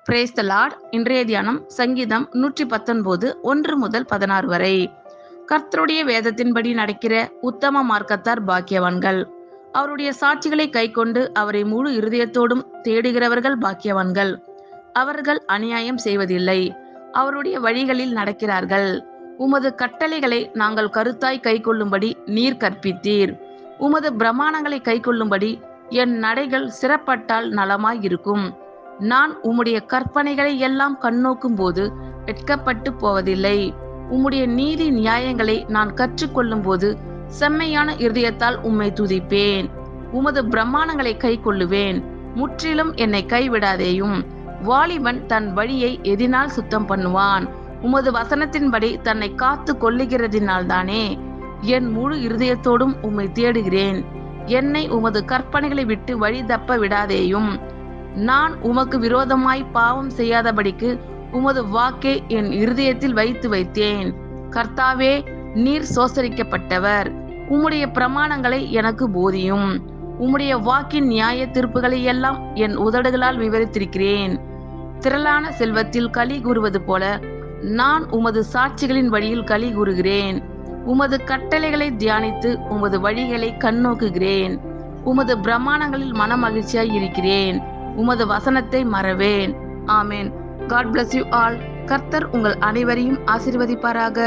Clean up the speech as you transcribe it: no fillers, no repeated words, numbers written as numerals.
Brace த Lord. இன்றைய தியானம் சங்கீதம் 119 1 முதல் 16 வரை. கர்த்தருடைய வேதத்தின்படி நடக்கிற உத்தம மார்க்கத்தார் பாக்கியவான்கள். அவருடைய சாட்சிகளை கைக்கொண்டு அவரை முழு இருதயத்தோடும் தேடுகிறவர்கள் பாக்கியவான்கள். அவர்கள் அநியாயம் செய்வதில்லை, அவருடைய வழிகளில் நடக்கிறார்கள். உமது கட்டளைகளை நாங்கள் கருத்தாய் கைக்கொள்ளும்படி நீர் கற்பித்தீர். உமது பிரமாணங்களை கைக்கொள்ளும்படி என் நடைகள் சிறப்பட்டால் நலமாய் இருக்கும். நான் உம்முடைய கற்பனைகளை எல்லாம் கண்ணோக்கும் போது வெட்கப்பட்டு போவதில்லை. உம்முடைய நீதி நியாயங்களை நான் கற்றுக்கொள்ளும் போது செம்மையான இருதயத்தால் உம்மை துதிப்பேன். உமது பிரமாணங்களை கை கொள்ளுவேன். முற்றிலும் என்னை கைவிடாதேயும். வாலிபன் தன் வழியை எதினால் சுத்தம் பண்ணுவான்? உமது வசனத்தின்படி தன்னை காத்து கொள்ளுகிறதினால்தானே. என் முழு இருதயத்தோடும் உம்மை தேடுகிறேன். என்னை உமது கற்பனைகளை விட்டு வழி தப்ப விடாதேயும். நான் உமக்கு விரோதமாய் பாவம் செய்யாதபடிக்கு உமது வாக்கை என் இருதயத்தில் வைத்தேன். கர்த்தாவே, நீர் சோசரிக்கப்பட்டவர். உம்முடைய பிரமாணங்களை எனக்கு போதியும். உம்முடைய வாக்கின் நியாய தீர்ப்புகளை எல்லாம் என் உதடுகளால் விவரித்திருக்கிறேன். திரளான செல்வத்தில் களி கூறுவது போல நான் உமது சாட்சிகளின் வழியில் களி கூறுகிறேன். உமது கட்டளைகளை தியானித்து உமது வழிகளை கண்ணோக்குகிறேன். உமது பிரமாணங்களில் மன மகிழ்ச்சியாய் இருக்கிறேன். உமது வசனத்தை மறவேன். ஆமேன். God bless you all. கர்த்தர் உங்கள் அனைவரையும் ஆசீர்வதிப்பாராக.